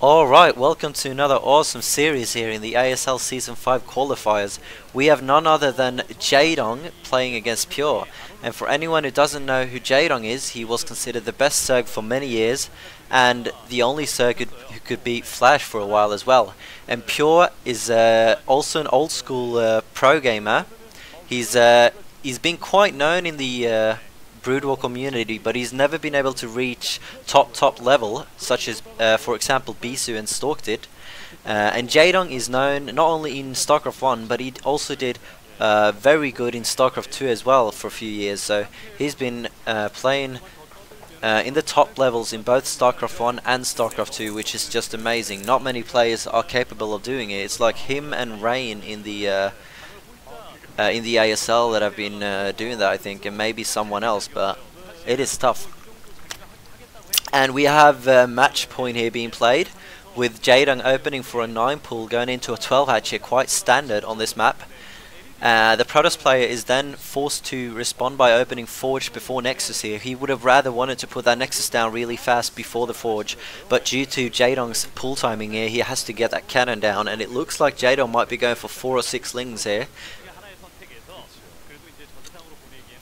Alright, welcome to another awesome series here in the ASL Season 5 Qualifiers. We have none other than Jaedong playing against Pure. And for anyone who doesn't know who Jaedong is, he was considered the best Zerg for many years, and the only Zerg who could beat Flash for a while as well. And Pure is also an old school pro gamer. He's been quite known in the Brood War community, but he's never been able to reach top level, such as for example Bisu and Stalked it. And Jaedong is known not only in StarCraft 1, but he also did very good in StarCraft 2 as well for a few years. So he's been playing in the top levels in both StarCraft 1 and StarCraft 2, which is just amazing. Not many players are capable of doing it. It's like him and Rain in the ASL that have been doing that, I think, and maybe someone else, but it is tough. And we have match point here being played, with Jaedong opening for a 9 pool, going into a 12 hatch here, quite standard on this map. The Protoss player is then forced to respond by opening Forge before Nexus here. He would have rather wanted to put that Nexus down really fast before the Forge, but due to Jaedong's pull timing here, he has to get that cannon down, and it looks like Jaedong might be going for 4 or 6 lings here.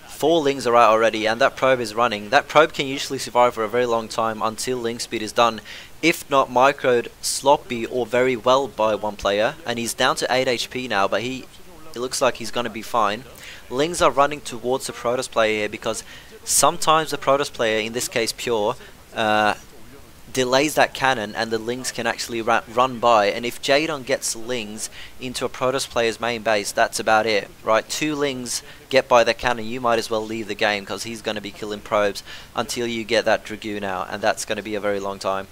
4 lings are out already, and that probe is running. That probe can usually survive for a very long time until link speed is done, if not microed sloppy or very well by one player. And he's down to 8 HP now, but it looks like he's going to be fine. Lings are running towards the Protoss player here, because sometimes the Protoss player, in this case Pure, delays that cannon and the lings can actually run by, and if Jaedong gets lings into a Protoss player's main base, that's about it, right? 2 lings get by the cannon, you might as well leave the game, because he's going to be killing probes until you get that Dragoon out, and that's going to be a very long time.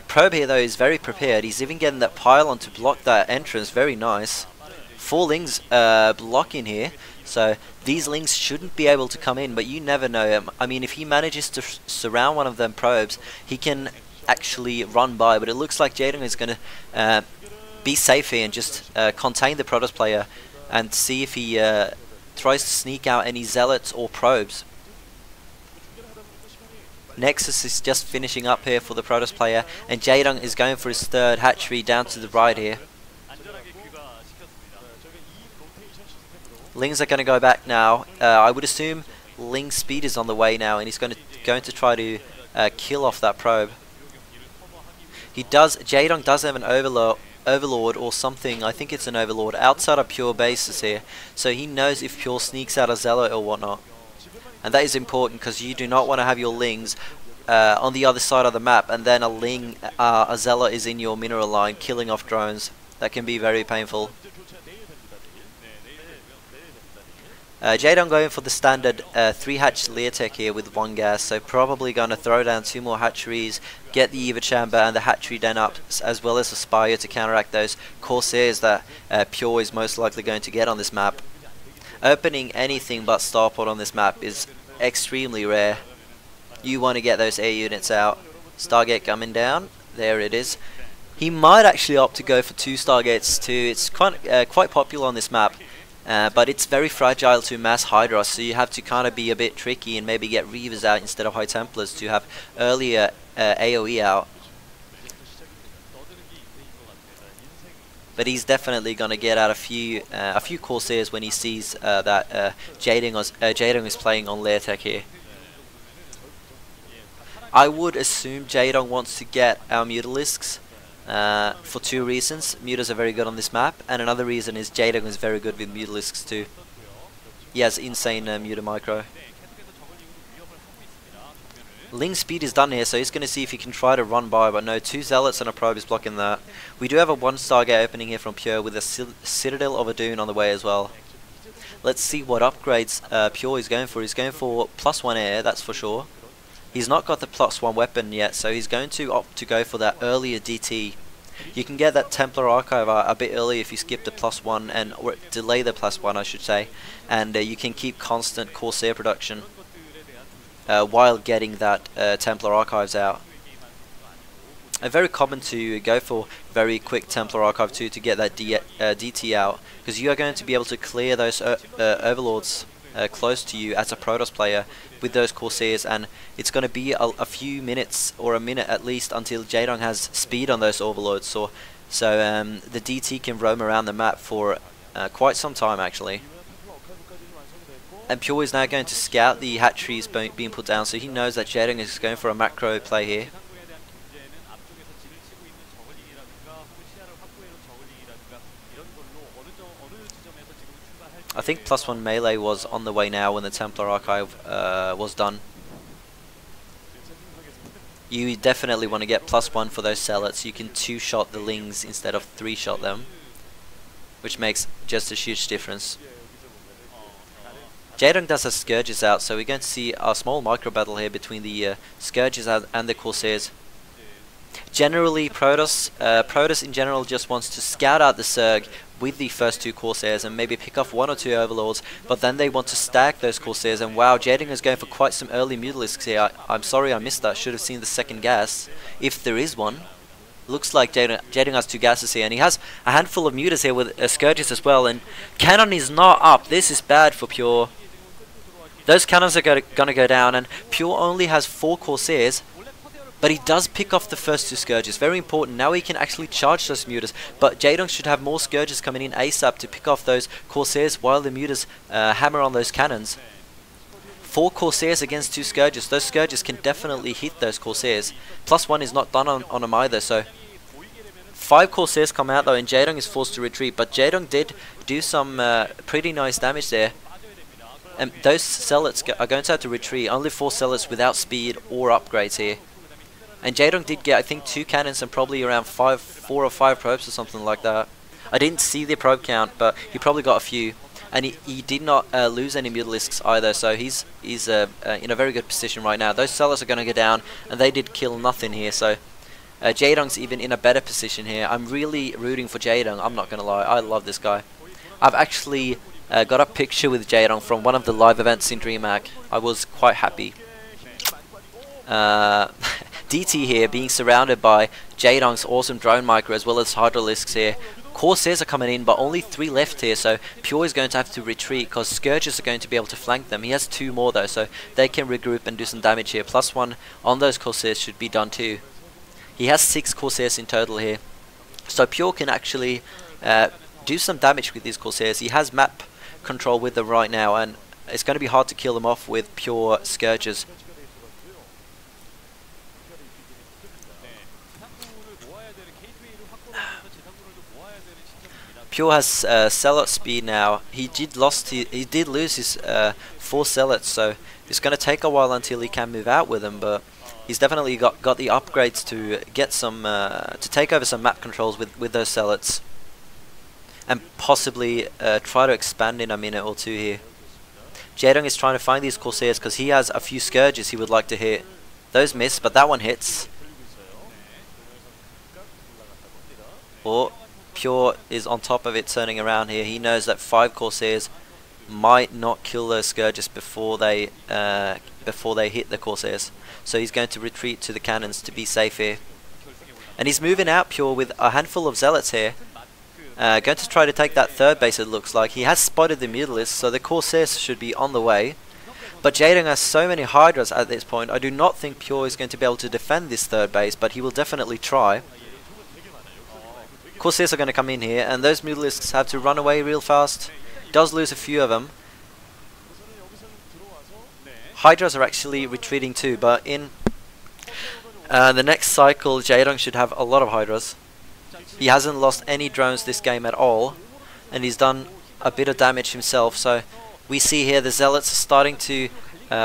Probe here though is very prepared. He's even getting that pylon to block that entrance, very nice. 4 lings blocking here, so these lings shouldn't be able to come in, but you never know. I mean, if he manages to surround one of them probes, he can actually run by, but it looks like Jaedong is going to be safe here and just contain the Protoss player and see if he tries to sneak out any zealots or probes. Nexus is just finishing up here for the Protoss player, and Jaedong is going for his 3rd hatchery down to the right here. Lings are going to go back now. I would assume Ling speed is on the way now, and he's going to try to kill off that probe. Jaedong does have an overlord or something. I think it's an overlord outside of Pure bases here, so he knows if Pure sneaks out a zealot or whatnot, and that is important because you do not want to have your lings on the other side of the map, and then a zealot is in your mineral line killing off drones. That can be very painful. Jaedong going for the standard 3 hatch Leotech here with 1 gas, so probably going to throw down 2 more hatcheries, get the Eva chamber and the hatchery den up, as well as a Spire to counteract those Corsairs that Pure is most likely going to get on this map. Opening anything but Starport on this map is extremely rare. You want to get those air units out. Stargate coming down, there it is. He might actually opt to go for 2 Stargates too. It's quite popular on this map. But it's very fragile to mass Hydra, so you have to kind of be a bit tricky and maybe get Reavers out instead of High Templars to have earlier AoE out. But he's definitely going to get out a few Corsairs when he sees that Jaedong is playing on Leotech here. I would assume Jaedong wants to get our Mutalisks. For 2 reasons. Mutas are very good on this map, and another reason is Jaedong is very good with Mutalisks too. He has insane Muta micro. Ling speed is done here, so he's going to see if he can try to run by, but no, 2 zealots and a probe is blocking that. We do have a 1 Stargate opening here from Pure with a Citadel of a Dune on the way as well. Let's see what upgrades Pure is going for. He's going for +1 air, that's for sure. He's not got the +1 weapon yet, so he's going to opt to go for that earlier DT. You can get that Templar Archive a bit early if you skip the +1 or delay the +1, I should say, and you can keep constant Corsair production while getting that Templar Archives out. Very common to go for very quick Templar Archive too to get that DT out, because you are going to be able to clear those Overlords close to you as a Protoss player with those Corsairs, and it's going to be a few minutes or a minute at least until Jaedong has speed on those Overlords, so the DT can roam around the map for quite some time actually. And Pure is now going to scout the hatcheries being put down, so he knows that Jaedong is going for a macro play here. I think +1 melee was on the way now when the Templar Archive was done. You definitely want to get +1 for those Zealots. You can 2-shot the Lings instead of 3-shot them, which makes just a huge difference. Jaedong does have Scourges out, so we're going to see a small micro battle here between the Scourges and the Corsairs. Generally, Protoss in general just wants to scout out the Zerg with the first 2 Corsairs and maybe pick off 1 or 2 Overlords, but then they want to stack those Corsairs, and wow, Jaedong is going for quite some early Mutalisks here. I'm sorry I missed that, should have seen the second gas, if there is one. Looks like Jaedong has 2 gases here, and he has a handful of Mutas here with Scourges as well, and Cannon is not up. This is bad for Pure. Those cannons are going to go down, and Pure only has 4 Corsairs, but he does pick off the first 2 Scourges. Very important. Now he can actually charge those Mutas, but Jaedong should have more Scourges coming in ASAP to pick off those Corsairs while the Mutas hammer on those cannons. 4 Corsairs against 2 Scourges. Those Scourges can definitely hit those Corsairs. +1 is not done on them either, so 5 Corsairs come out though, and Jaedong is forced to retreat, but Jaedong did do some pretty nice damage there. And those Zealots are going to have to retreat. Only 4 Zealots without speed or upgrades here. And Jaedong did get, I think, 2 cannons and probably around 4 or 5 probes or something like that. I didn't see the probe count, but he probably got a few. And he did not lose any Mutalisks either, so he's in a very good position right now. Those Zealots are going to go down, and they did kill nothing here, so Jaedong's even in a better position here. I'm really rooting for Jaedong, I'm not going to lie. I love this guy. I've actually got a picture with Jaedong from one of the live events in DreamHack. I was quite happy. DT here being surrounded by Jaedong's awesome drone micro as well as Hydralisks here. Corsairs are coming in, but only 3 left here, so Pure is going to have to retreat because Scourges are going to be able to flank them. He has 2 more though, so they can regroup and do some damage here. +1 on those Corsairs should be done too. He has 6 Corsairs in total here, so Pure can actually do some damage with these Corsairs. He has map control with them right now, and it's going to be hard to kill them off with pure Scourges. Pure has Zealot speed now. He did lose his 4 Zealots, so it's going to take a while until he can move out with them. But he's definitely got the upgrades to get some to take over some map controls with those Zealots, and possibly try to expand in a minute or 2 here. Jaedong is trying to find these Corsairs because he has a few Scourges he would like to hit. Those miss, but that one hits. Or Pure is on top of it, turning around here. He knows that 5 Corsairs might not kill those Scourges before they hit the Corsairs. So he's going to retreat to the cannons to be safe here. And he's moving out Pure with a handful of Zealots here. Going to try to take that 3rd base, it looks like. He has spotted the Mutalisks, so the Corsairs should be on the way. But Jaedong has so many Hydras at this point. I do not think Pure is going to be able to defend this 3rd base, but he will definitely try. Corsairs are going to come in here, and those Mutalisks have to run away real fast. Does lose a few of them. Hydras are actually retreating too, but in the next cycle Jaedong should have a lot of Hydras. He hasn't lost any drones this game at all, and he's done a bit of damage himself, so we see here the Zealots are starting to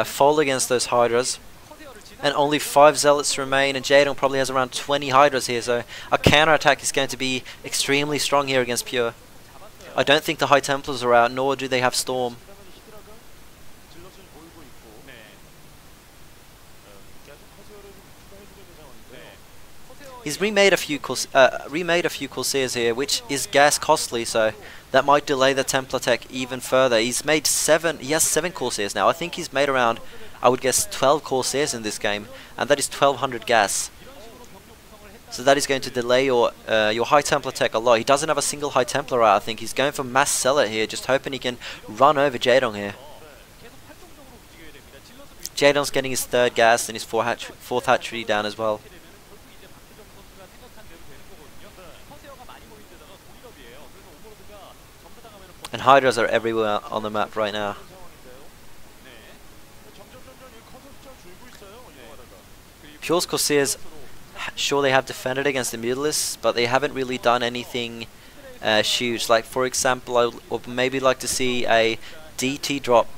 fall against those Hydras. And only 5 Zealots remain, and Jaedong probably has around 20 Hydras here, so a counter-attack is going to be extremely strong here against Pure. I don't think the High Templars are out, nor do they have Storm. He's remade a few Corsairs here, which is gas costly, so that might delay the Templar tech even further. He has 7 Corsairs now. I think he's made around, I would guess, 12 Corsairs in this game, and that is 1200 gas. So that is going to delay your High Templar tech a lot. He doesn't have a single High Templar out, I think. He's going for mass Zealot here, just hoping he can run over Jaedong here. Jaedong's getting his third gas and his fourth hatchery down as well. And Hydras are everywhere on the map right now. Pure's Corsairs, sure, they have defended against the Mutalisks, but they haven't really done anything huge. Like, for example, I would maybe like to see a DT drop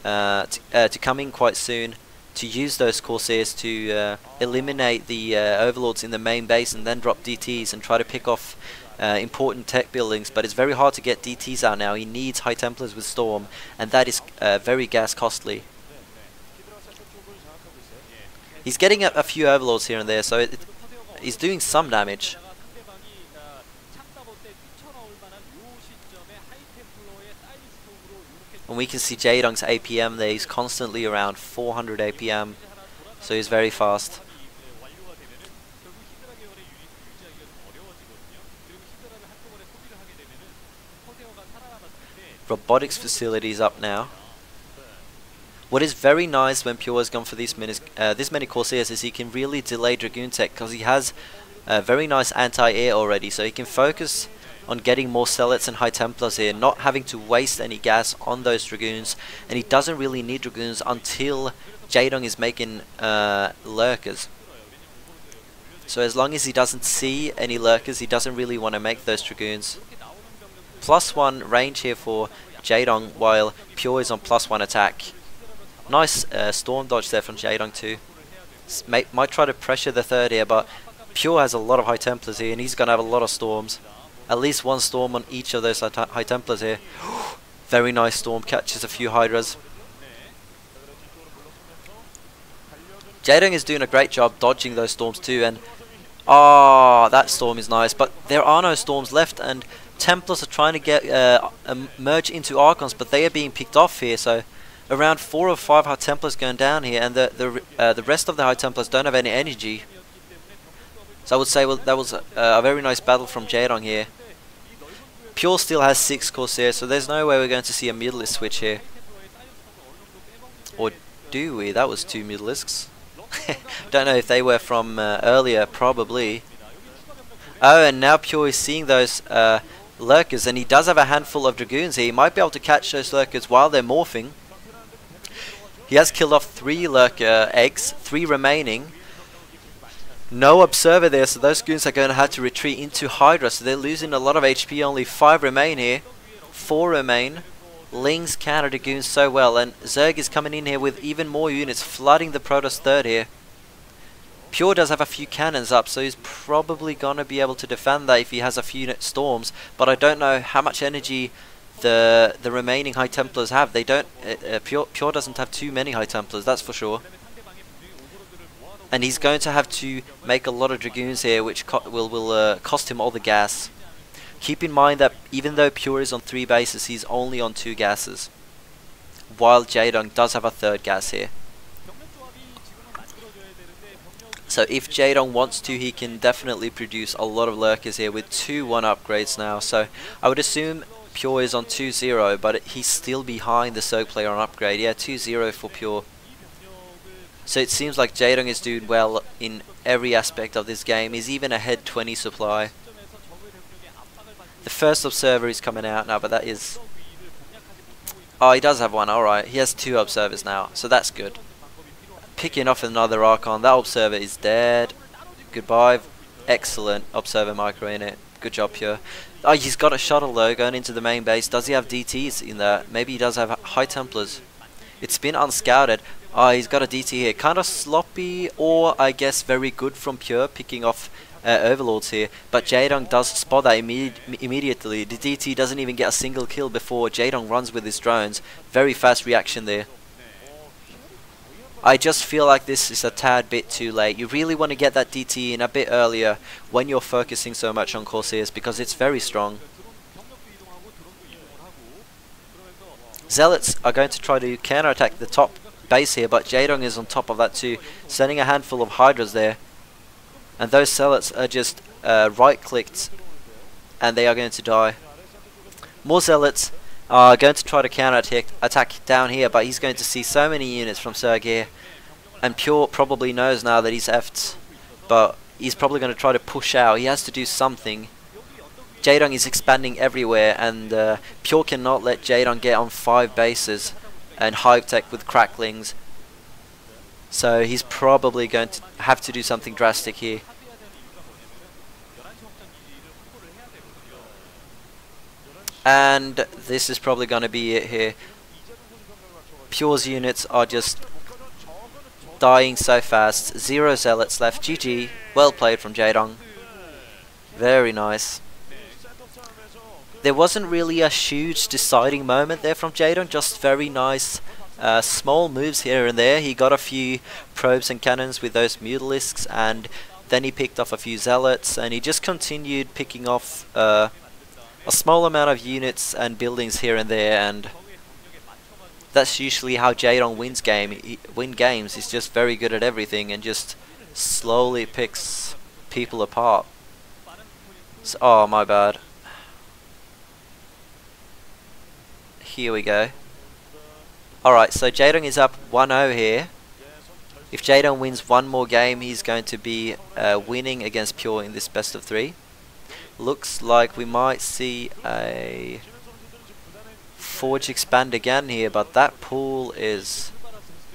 to come in quite soon, to use those Corsairs to eliminate the Overlords in the main base and then drop DTs and try to pick off important tech buildings. But it's very hard to get DTs out now. He needs High Templars with Storm, and that is very gas costly. He's getting a few Overlords here and there, so he's doing some damage. And we can see Jaedong's APM there. He's constantly around 400 APM, so he's very fast. Robotics facilities up now. What is very nice when Pure has gone for this many Corsairs is he can really delay Dragoon Tech, because he has very nice anti-air already, so he can focus on getting more Zealots and High Templars here, not having to waste any gas on those Dragoons, and he doesn't really need Dragoons until Jaedong is making Lurkers. So as long as he doesn't see any Lurkers, he doesn't really want to make those Dragoons. +1 range here for Jaedong, while Pure is on +1 attack. Nice storm dodge there from Jaedong too. Might try to pressure the third here, but Pure has a lot of High Templars here, and he's going to have a lot of storms. At least one storm on each of those High Templars here. Very nice storm, catches a few Hydras. Jaedong is doing a great job dodging those storms too, and that storm is nice, but there are no storms left, and Templars are trying to get merge into Archons, but they are being picked off here, so around 4 or 5 High Templars going down here, and the rest of the High Templars don't have any energy. So I would say, well, that was a very nice battle from Jaedong here. Pure still has 6 Corsairs, so there's no way we're going to see a Mutalisk switch here. Or do we? That was 2 Mutalisks. Don't know if they were from earlier, probably. Oh, and now Pure is seeing those Lurkers, and he does have a handful of Dragoons here. He might be able to catch those Lurkers while they're morphing. He has killed off 3 Lurker eggs, 3 remaining. No Observer there, so those goons are going to have to retreat into Hydra, so they're losing a lot of HP. Only 5 remain here. 4 remain. Lings counter the goons so well, and Zerg is coming in here with even more units, flooding the Protoss third here. Pure does have a few cannons up, so he's probably going to be able to defend that if he has a few storms, but I don't know how much energy the remaining High Templars have. They don't. Pure doesn't have too many High Templars, that's for sure. And he's going to have to make a lot of Dragoons here, which will cost him all the gas. Keep in mind that even though Pure is on 3 bases, he's only on 2 gases, while Jaedong does have a 3rd gas here. So if Jaedong wants to, he can definitely produce a lot of Lurkers here with 2-1 upgrades now. So I would assume Pure is on 2-0, but he's still behind the Zerg player on upgrade. Yeah, 2-0 for Pure. So it seems like Jaedong is doing well in every aspect of this game. He's even ahead 20 supply. The first Observer is coming out now, but that is... Oh, he does have one, alright. He has 2 Observers now, so that's good. Picking off another Archon. That Observer is dead. Goodbye. Excellent Observer micro in it. Good job, Pure. Oh, he's got a shuttle though, going into the main base. Does he have DTs in there? Maybe he does have High Templars. It's been unscouted. Oh, he's got a DT here. Kind of sloppy, or I guess very good from Pure, picking off Overlords here. But Jaedong does spot that immediately. The DT doesn't even get a single kill before Jaedong runs with his drones. Very fast reaction there. I just feel like this is a tad bit too late. You really want to get that DT in a bit earlier when you're focusing so much on Corsairs, because it's very strong. Zealots are going to try to counterattack the top base here, but Jaedong is on top of that too, sending a handful of Hydras there. And those Zealots are just right-clicked, and they are going to die. More Zealots are going to try to counter-attack down here, but he's going to see so many units from Zerg here. And Pure probably knows now that he's effed, but he's probably going to try to push out. He has to do something. Jaedong is expanding everywhere, and Pure cannot let Jaedong get on 5 bases and Hive Tech with cracklings. So he's probably going to have to do something drastic here. And this is probably going to be it here. Pure's units are just dying so fast. 0 zealots left. GG. Well played from Jaedong. Very nice. There wasn't really a huge deciding moment there from Jaedong. Just very nice small moves here and there. He got a few probes and cannons with those mutalisks, and then he picked off a few zealots, and he just continued picking off a small amount of units and buildings here and there, and that's usually how Jaedong wins games. He's just very good at everything and just slowly picks people apart. So, oh, my bad. Here we go. Alright, so Jaedong is up 1-0 here. If Jaedong wins one more game, he's going to be winning against Pure in this best of 3. Looks like we might see a Forge expand again here, but that pool is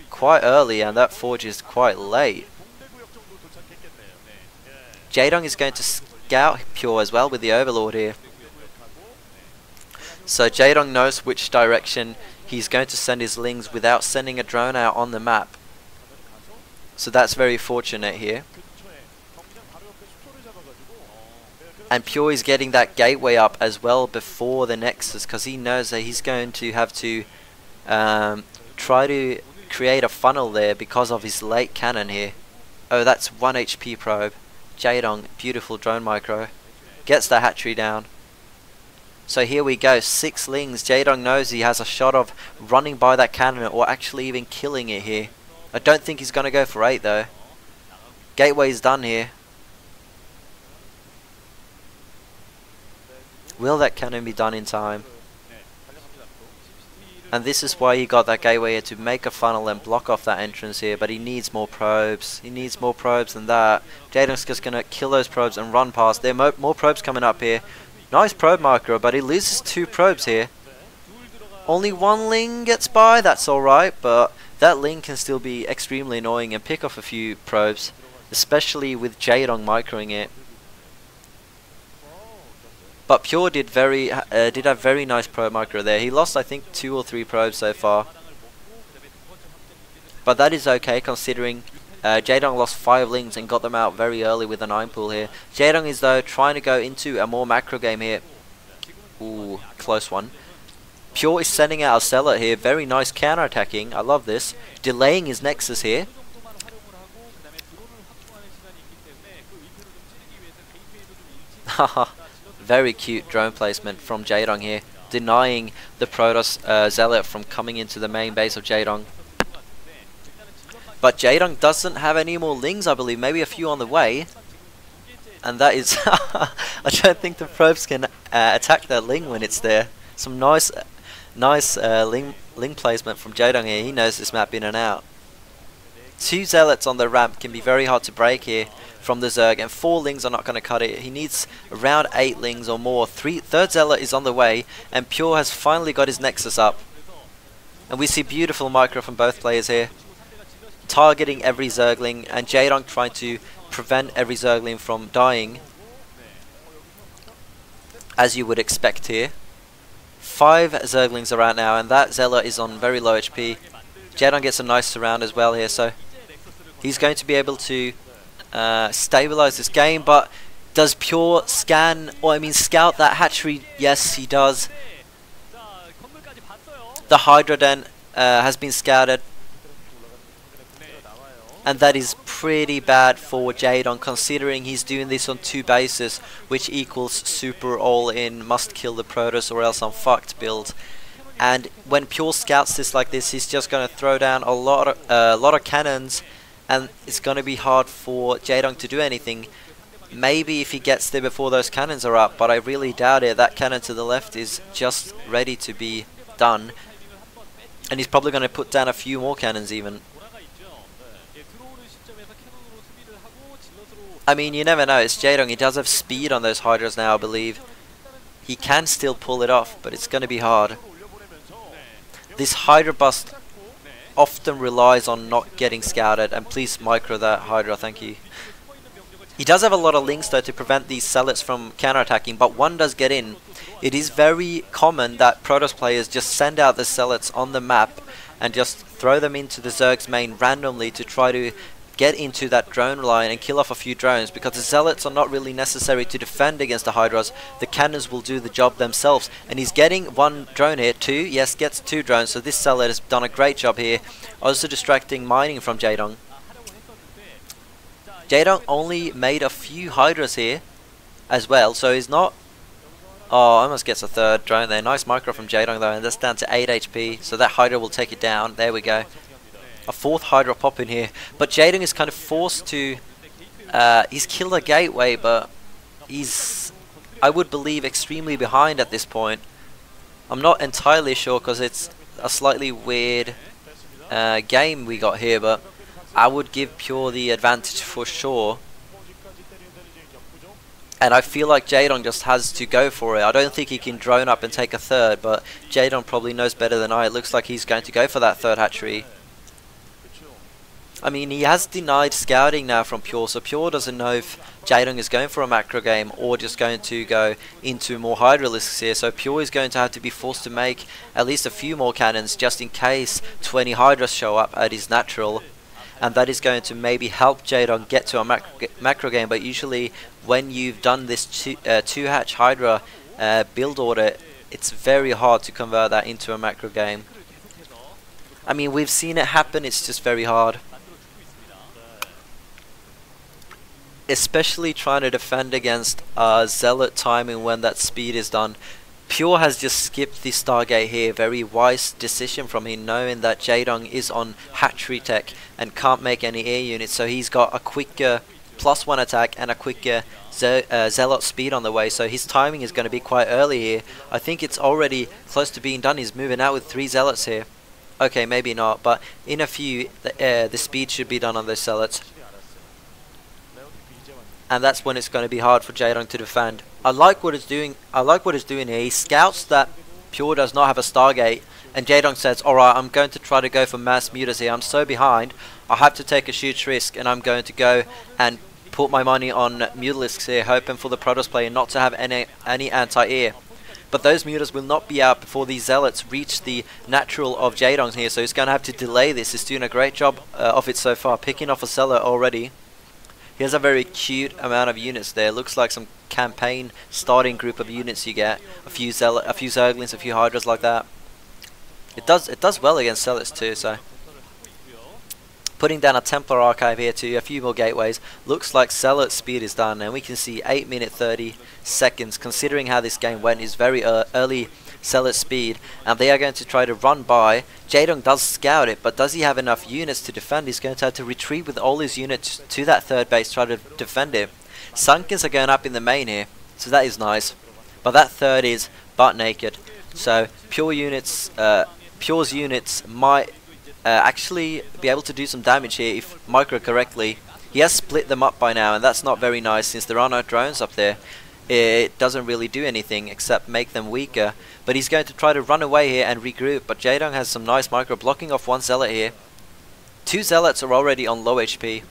quite early and that Forge is quite late. Jaedong is going to scout Pure as well with the Overlord here. So Jaedong knows which direction he's going to send his lings without sending a drone out on the map. So that's very fortunate here. And Pure is getting that gateway up as well before the Nexus, because he knows that he's going to have to try to create a funnel there because of his late cannon here. Oh, that's 1 HP probe. Jaedong, beautiful drone micro. Gets the hatchery down. So here we go, 6 lings. Jaedong knows he has a shot of running by that cannon or actually even killing it here. I don't think he's going to go for 8 though. Gateway's done here. Will that cannon be done in time? And this is why he got that gateway here, to make a funnel and block off that entrance here, but he needs more probes. He needs more probes than that. Jaedong's just going to kill those probes and run past. There are more probes coming up here. Nice probe micro, but he loses 2 probes here. Only 1 ling gets by, that's alright, but that ling can still be extremely annoying and pick off a few probes, especially with Jaedong microing it. But Pure did a very nice probe micro there. He lost, I think, 2 or 3 probes so far. But that is okay, considering Jaedong lost 5 lings and got them out very early with a 9 pool here. Jaedong is, though, trying to go into a more macro game here. Ooh, close one. Pure is sending out a Zealot here. Very nice counter-attacking. I love this. Delaying his Nexus here. Haha. Very cute drone placement from Jaedong here, denying the Protoss Zealot from coming into the main base of Jaedong. But Jaedong doesn't have any more lings, I believe, maybe a few on the way. And that is, I don't think the probes can attack that ling when it's there. Some nice ling placement from Jaedong here. He knows this map in and out. 2 Zealots on the ramp can be very hard to break here from the Zerg, and 4 lings are not going to cut it. He needs around 8 lings or more. Third Zealot is on the way, and Pure has finally got his Nexus up. And we see beautiful micro from both players here, targeting every Zergling, and Jaedong trying to prevent every Zergling from dying, as you would expect here. 5 Zerglings are out now, and that Zealot is on very low HP. Jaedong gets a nice surround as well here, so he's going to be able to stabilize this game. But does Pure scout that hatchery? Yes, he does. The Hydra Den has been scouted, and that is pretty bad for Jaedong, considering he's doing this on 2 bases, which equals super all-in, must kill the Protoss or else I'm fucked build. And when Pure scouts this like this, he's just going to throw down a lot of cannons, and it's going to be hard for Jaedong to do anything. Maybe if he gets there before those cannons are up, but I really doubt it. That cannon to the left is just ready to be done, and he's probably going to put down a few more cannons even. I mean, you never know. It's Jaedong. He does have speed on those Hydras now, I believe. He can still pull it off, but it's going to be hard. This Hydra bust often relies on not getting scouted, and please micro that Hydra, thank you. He does have a lot of links though to prevent these Zealots from counterattacking, but one does get in. It is very common that Protoss players just send out the Zealots on the map and just throw them into the Zerg's main randomly to try to get into that drone line and kill off a few drones, because the Zealots are not really necessary to defend against the Hydras. The cannons will do the job themselves, and he's getting one drone here, two, yes, gets two drones, so this Zealot has done a great job here, also distracting mining from Jaedong. Jaedong only made a few Hydras here as well, so he's not... Oh, almost gets a third drone there. Nice micro from Jaedong though, and that's down to 8 HP, so that Hydra will take it down. There we go. A fourth Hydra pop in here, but Jaedong is kind of forced to... he's killed a gateway, but he's, I would believe, extremely behind at this point. I'm not entirely sure because it's a slightly weird game we got here, but I would give Pure the advantage for sure. And I feel like Jaedong just has to go for it. I don't think he can drone up and take a third, but Jaedong probably knows better than I. It looks like he's going to go for that third hatchery. I mean, he has denied scouting now from Pure, so Pure doesn't know if Jaedong is going for a macro game or just going to go into more Hydralisks here. So Pure is going to have to be forced to make at least a few more cannons just in case 20 Hydras show up at his natural. And that is going to maybe help Jaedong get to a macro game, but usually when you've done this two hatch Hydra build order, it's very hard to convert that into a macro game. I mean, we've seen it happen, it's just very hard. Especially trying to defend against Zealot timing when that speed is done. Pure has just skipped the Stargate here. Very wise decision from him, knowing that Jaedong is on hatchery tech and can't make any air units, so he's got a quicker +1 attack and a quicker Zealot speed on the way, so his timing is going to be quite early here. I think it's already close to being done. He's moving out with 3 Zealots here. Okay, maybe not, but in a few the speed should be done on those Zealots. And that's when it's going to be hard for Jaedong to defend. I like what it's doing. I like what it's doing here. He scouts that Pure does not have a Stargate, and Jaedong says, "Alright, I'm going to try to go for mass mutas here. I'm so behind. I have to take a huge risk, and I'm going to go and put my money on Mutalisks here, hoping for the Protoss player not to have any anti-air." But those mutas will not be out before these Zealots reach the natural of Jaedong here, so he's going to have to delay this. He's doing a great job of it so far, picking off a Zealot already. He has a very cute amount of units there. Looks like some campaign starting group of units you get. A few Zerglings, a few Hydras like that. It does well against Zealots too, so. Putting down a Templar Archive here too, a few more gateways. Looks like Zealot speed is done, and we can see 8 minutes 30 seconds. Considering how this game went, is very early Zealot speed, and they are going to try to run by. Jaedong does scout it, but does he have enough units to defend? He's going to have to retreat with all his units to that third base, try to defend it. Sunkens are going up in the main here, so that is nice. But that third is butt naked, so Pure's units might actually be able to do some damage here if micro correctly. He has split them up by now, and that's not very nice since there are no drones up there. It doesn't really do anything except make them weaker. But he's going to try to run away here and regroup. But Jaedong has some nice micro, blocking off 1 Zealot here. 2 Zealots are already on low HP.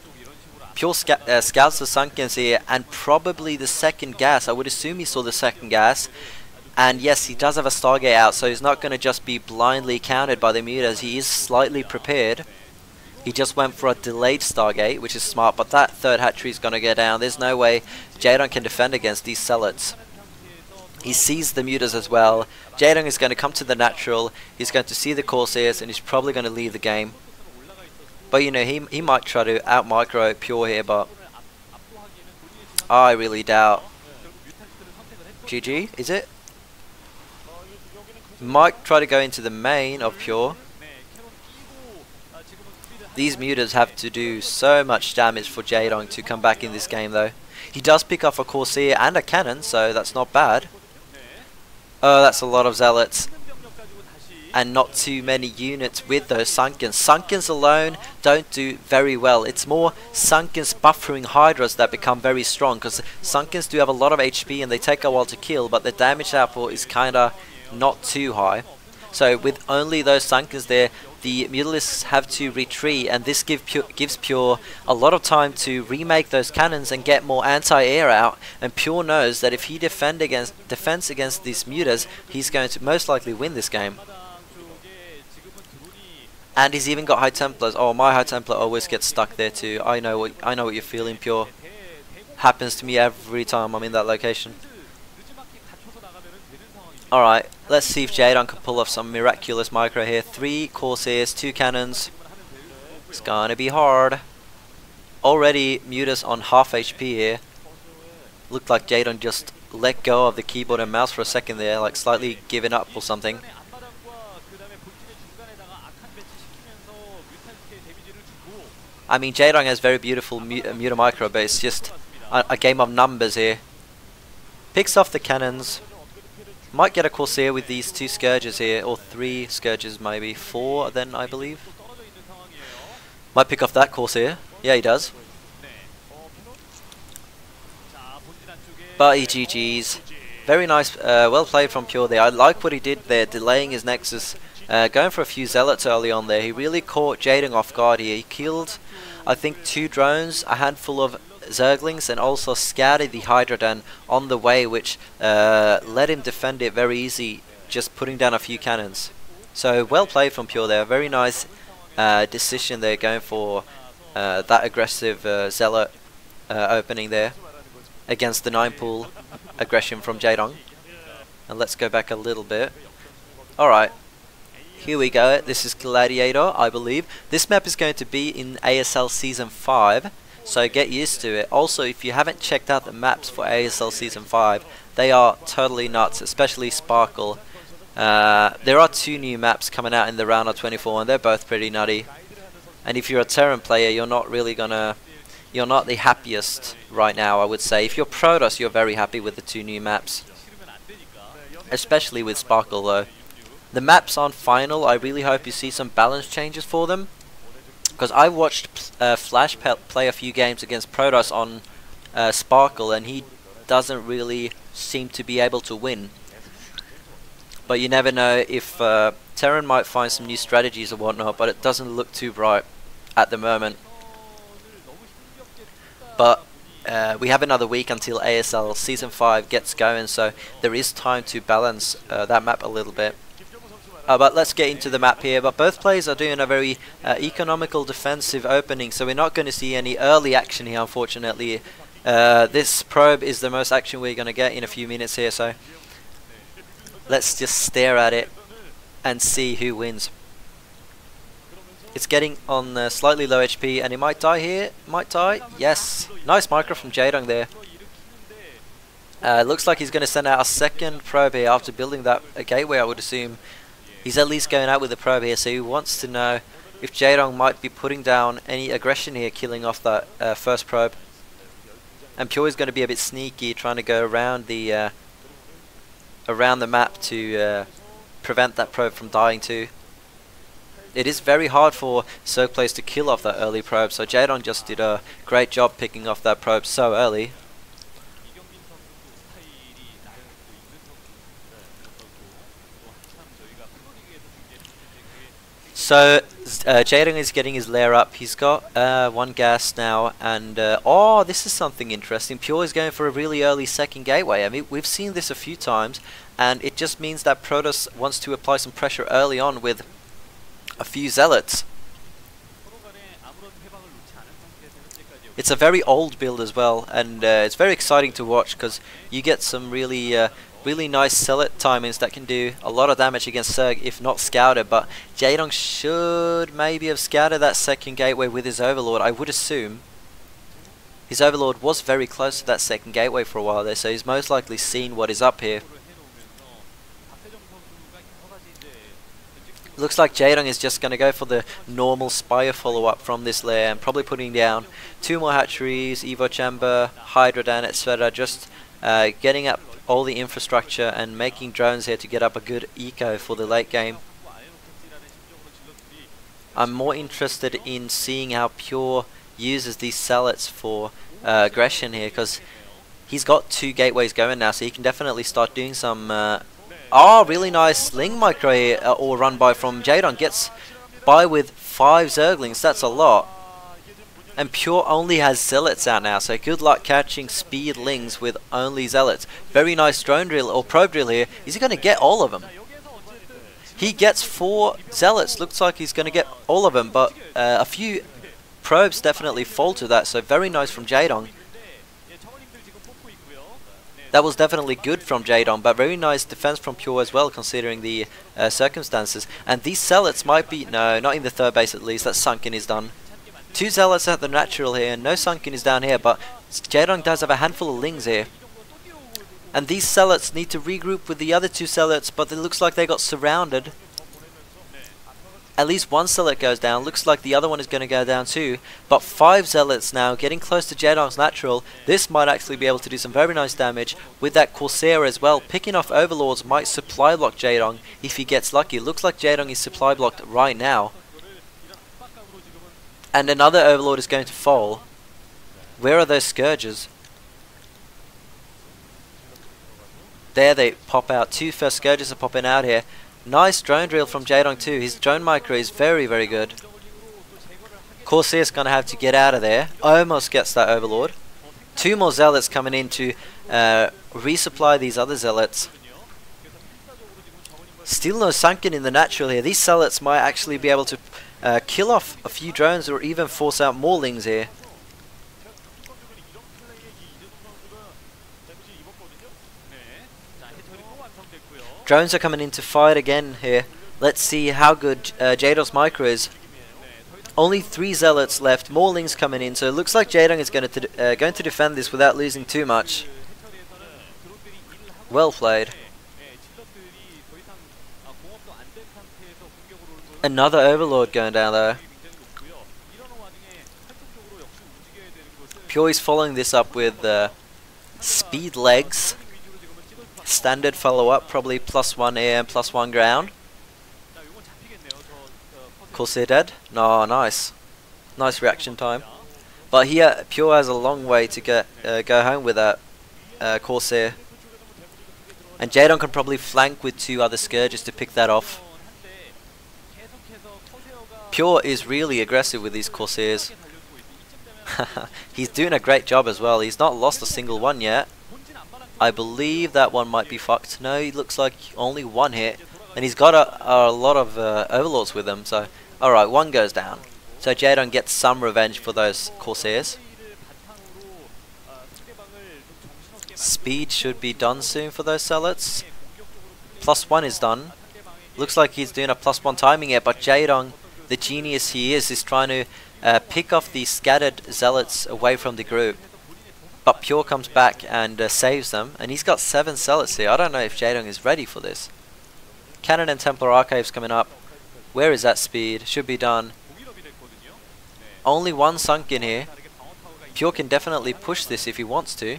Pure scouts the Sunkens here, and probably the second gas. I would assume he saw the second gas. And yes, he does have a Stargate out, so he's not going to just be blindly countered by the mutas. He is slightly prepared. He just went for a delayed Stargate, which is smart, but that third hatchery is going to go down. There's no way Jaedong can defend against these Zealots. He sees the mutas as well. Jaedong is going to come to the natural. He's going to see the Corsairs, and he's probably going to leave the game. But you know, he might try to out-micro Pure here, but I really doubt. GG, is it? Might try to go into the main of Pure. These mutas have to do so much damage for Jaedong to come back in this game though. He does pick up a Corsair and a cannon, so that's not bad. Oh, that's a lot of Zealots. and not too many units with those Sunkens. Sunkens alone don't do very well. It's more Sunkens buffering Hydras that become very strong, because Sunkens do have a lot of HP and they take a while to kill, but the damage output is kinda not too high. So with only those Sunkens there, the Mutalisks have to retreat, and this gives Pure a lot of time to remake those cannons and get more anti-air out. And Pure knows that if he defends against these Mutas, he's going to most likely win this game. And he's even got High Templars. Oh, my High Templar always gets stuck there too. I know what you're feeling, Pure. Happens to me every time I'm in that location. Alright, let's see if Jaedong can pull off some miraculous micro here. 3 Corsairs, 2 cannons. It's gonna be hard. Already Mutas on half HP here. Looked like Jaedong just let go of the keyboard and mouse for a second there, like slightly giving up or something. I mean, Jaedong has very beautiful Muta micro, but it's just a game of numbers here. Picks off the cannons. Might get a Corsair with these 2 Scourges here, or 3 Scourges maybe, 4 then I believe. Might pick off that Corsair. Yeah, he does. But he GG's. Very nice, well played from Pure there. I like what he did there, delaying his Nexus. Going for a few Zealots early on there. He really caught Jaedong off guard here. He killed, I think, 2 drones, a handful of Zerglings, and also scouted the Hydrodan on the way, which let him defend it very easy, just putting down a few cannons. So well played from Pure there. Very nice decision there, going for that aggressive Zealot opening there against the 9-pool aggression from Jaedong. And let's go back a little bit. Alright, here we go. This is Gladiator, I believe. This map is going to be in ASL Season 5. So get used to it. Also, if you haven't checked out the maps for ASL Season 5, they are totally nuts, especially Sparkle. There are 2 new maps coming out in the round of 24, and they're both pretty nutty. And if you're a Terran player, you're not the happiest right now, I would say. If you're Protoss, you're very happy with the 2 new maps. Especially with Sparkle though. The maps aren't final. I really hope you see some balance changes for them. Because I watched Flash play a few games against Protoss on Sparkle, and he doesn't really seem to be able to win. But you never know if Terran might find some new strategies or whatnot, but it doesn't look too bright at the moment. But we have another week until ASL Season 5 gets going, so there is time to balance that map a little bit. But let's get into the map here. But both players are doing a very economical defensive opening, so we're not going to see any early action here, unfortunately. This probe is the most action we're going to get in a few minutes here, so let's just stare at it and see who wins. It's getting on slightly low HP, and it might die here. Might die. Yes. Nice micro from Jaedong there. Looks like he's going to send out a second probe here after building that gateway, I would assume. He's at least going out with the probe here, so he wants to know if Jaedong might be putting down any aggression here, killing off that first probe. And Pure is going to be a bit sneaky, trying to go around the map to prevent that probe from dying too. It is very hard for Zerg players to kill off that early probe, so Jaedong just did a great job picking off that probe so early. So Jaedong is getting his lair up. He's got 1 gas now, and oh, this is something interesting. Pure is going for a really early second gateway. I mean, we've seen this a few times, and it just means that Protoss wants to apply some pressure early on with a few Zealots. It's a very old build as well, and it's very exciting to watch because you get some really nice Zealot timings that can do a lot of damage against Zerg if not scouted. But Jaedong should maybe have scouted that second gateway with his Overlord, I would assume. His Overlord was very close to that second gateway for a while there, so he's most likely seen what is up here. Looks like Jaedong is just going to go for the normal Spire follow-up from this lair, and probably putting down 2 more hatcheries, Evo Chamber, Hydrodan, etc. Just getting up all the infrastructure and making drones here to get up a good eco for the late game. I'm more interested in seeing how Pure uses these Zealots for aggression here, because he's got 2 gateways going now, so he can definitely start doing some... oh, really nice Ling micro here, or run by from Jaedong. Gets by with 5 Zerglings, that's a lot. And Pure only has Zealots out now, so good luck catching speed Lings with only Zealots. Very nice drone drill, or probe drill here. Is he going to get all of them? He gets 4 Zealots, looks like he's going to get all of them, but a few probes definitely fall to that, so very nice from Jaedong. That was definitely good from Jaedong, but very nice defense from Pure as well, considering the circumstances. And these Zealots might be... no, not in the third base at least. That Sunken is done. 2 Zealots at the natural here, and no Sunken is down here, but Jaedong does have a handful of Lings here. And these Zealots need to regroup with the other 2 Zealots, but it looks like they got surrounded. At least 1 Zealot goes down. Looks like the other one is going to go down too. But 5 Zealots now, getting close to Jaedong's natural. This might actually be able to do some very nice damage with that Corsair as well. Picking off Overlords might supply block Jaedong if he gets lucky. Looks like Jaedong is supply blocked right now. And another Overlord is going to fall. Where are those Scourges? There they pop out. 2 first Scourges are popping out here. Nice drone drill from Jaedong too. His drone micro is very, very good. Corsair's going to have to get out of there. Almost gets that Overlord. 2 more Zealots coming in to resupply these other Zealots. Still no Sunken in the natural here. These Zealots might actually be able to kill off a few drones or even force out more Lings here. Drones are coming in to fight again here. Let's see how good Jaedong's micro is. Only 3 Zealots left, more Lings coming in, so it looks like Jaedong is going to defend this without losing too much. Well played. Another Overlord going down though. Pure is following this up with Speed Legs. Standard follow-up, probably +1 air and +1 ground. Corsair dead? No, nice. Nice reaction time. But here, Pure has a long way to go home with that Corsair. And Jaedong can probably flank with 2 other Scourges to pick that off. Pure is really aggressive with these Corsairs. He's doing a great job as well. He's not lost a single one yet. I believe that one might be fucked. No, he looks like only 1 hit. And he's got a lot of Overlords with him. So, alright, 1 goes down. So Jaedong gets some revenge for those Corsairs. Speed should be done soon for those Zealots. +1 is done. Looks like he's doing a +1 timing here, but Jaedong, the genius he is trying to pick off the scattered Zealots away from the group. But Pure comes back and saves them, and he's got 7 Zealots here. I don't know if Jaedong is ready for this. Cannon and Templar Archives coming up. Where is that speed? Should be done. Only 1 Sunken here. Pure can definitely push this if he wants to.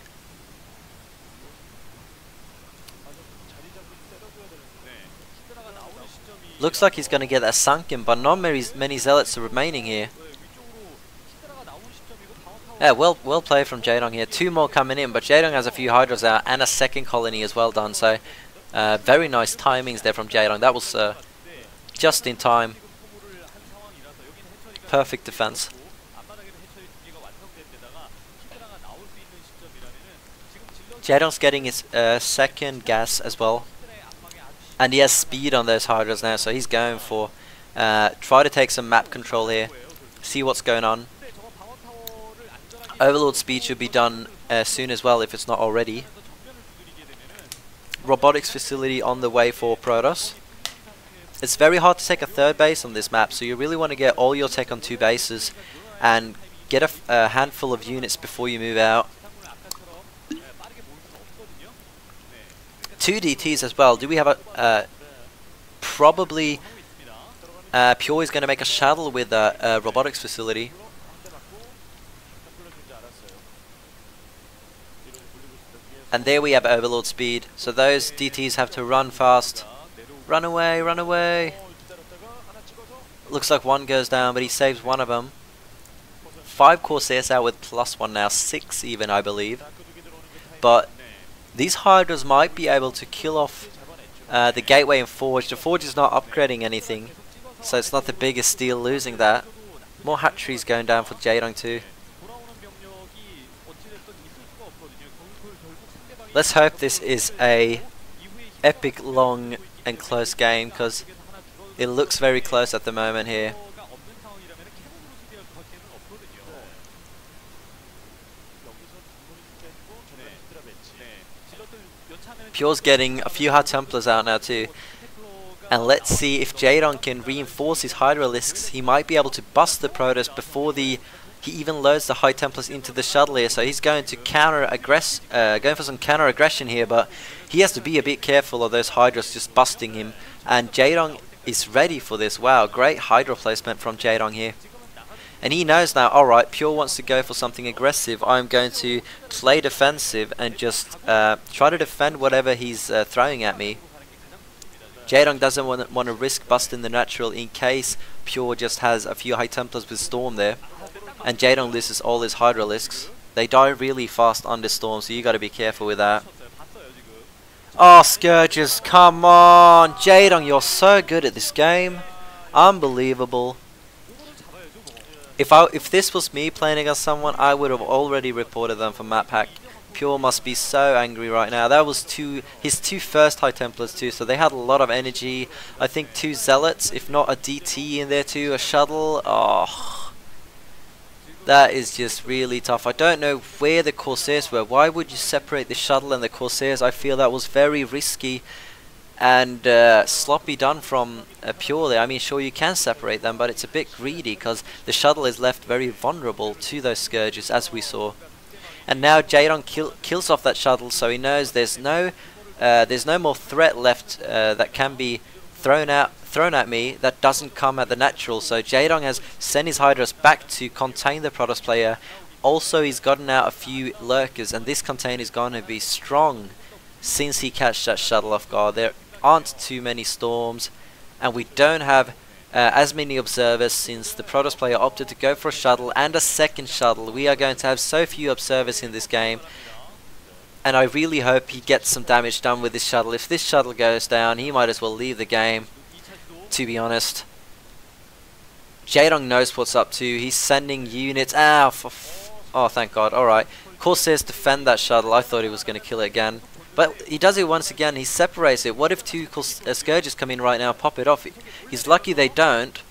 Looks like he's going to get that Sunken, but not many Zealots are remaining here. Yeah, well played from Jaedong here. 2 more coming in, but Jaedong has a few Hydras out and a second colony as well done. So, very nice timings there from Jaedong. That was just in time. Perfect defense. Jaedong's getting his second gas as well. And he has speed on those Hydras now, so he's going for... try to take some map control here. See what's going on. Overlord speed should be done soon as well if it's not already. Robotics facility on the way for Protoss. It's very hard to take a 3rd base on this map, so you really want to get all your tech on 2 bases and get a handful of units before you move out. 2 DTs as well. Do we have a... probably... Pure is going to make a shuttle with a robotics facility. And there we have Overlord speed. So those DTs have to run fast. Run away, run away. Looks like one goes down, but he saves one of them. 5 Corsairs out with +1 now, 6 even, I believe. But these Hydras might be able to kill off the Gateway and Forge. The Forge is not upgrading anything, so it's not the biggest deal losing that. More hatcheries going down for Jaedong too. Let's hope this is a epic, long and close game, because it looks very close at the moment here. Pure's getting a few High Templars out now too. And let's see if Jaedong can reinforce his Hydralisks. He might be able to bust the Protoss before he even loads the High Templars into the shuttle here. So he's going to going for some counter aggression here, but he has to be a bit careful of those Hydras just busting him. And Jaedong is ready for this. Wow, great Hydra placement from Jaedong here. And he knows now, alright, Pure wants to go for something aggressive. I'm going to play defensive and just try to defend whatever he's throwing at me. Jaedong doesn't want to risk busting the natural in case Pure just has a few High Templars with Storm there. And Jaedong loses all his Hydralisks. They die really fast under Storm, so you got to be careful with that. Oh, Scourges, come on! Jaedong, you're so good at this game. Unbelievable. If this was me playing against someone, I would have already reported them for map hack. Pure must be so angry right now. That was his 2 first High Templars too, so they had a lot of energy. I think 2 Zealots, if not a DT in there too, a shuttle. Oh, that is just really tough. I don't know where the Corsairs were. Why would you separate the shuttle and the Corsairs? I feel that was very risky and sloppy done from Pure there. I mean, sure, you can separate them, but it's a bit greedy because the shuttle is left very vulnerable to those Scourges, as we saw. And now Jaedong kills off that shuttle, so he knows there's no more threat left that can be thrown at me that doesn't come at the natural. So Jaedong has sent his Hydras back to contain the Protoss player. Also, he's gotten out a few lurkers, and this container is going to be strong since he catched that shuttle off guard. There aren't too many Storms, and we don't have as many observers since the Protoss player opted to go for a shuttle and a second shuttle. We are going to have so few observers in this game, and I really hope he gets some damage done with this shuttle. If this shuttle goes down, he might as well leave the game, to be honest. Jaedong knows what's up to. He's sending units. Oh, thank God. Alright. Corsairs defend that shuttle. I thought he was going to kill it again. But he does it once again. He separates it. What if 2 Scourges come in right now and pop it off? He's lucky they don't.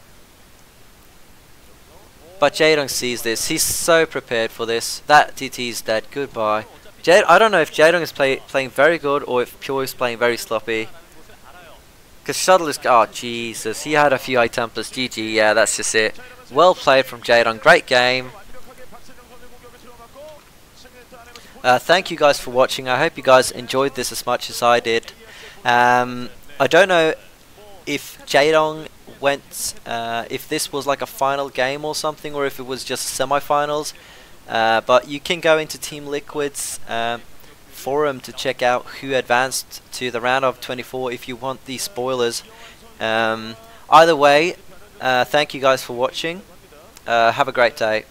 But Jaedong sees this. He's so prepared for this. That DT is dead. Goodbye. I don't know if Jaedong is playing very good or if Pure is playing very sloppy. Because shuttle is... Oh, Jesus. He had a few High Templars. GG. Yeah, that's just it. Well played from Jaedong. Great game. Thank you guys for watching. I hope you guys enjoyed this as much as I did. I don't know if Jaedong went... if this was like a final game or something, or if it was just semi-finals. But you can go into Team Liquid's forum to check out who advanced to the round of 24 if you want these spoilers. Either way, thank you guys for watching. Have a great day.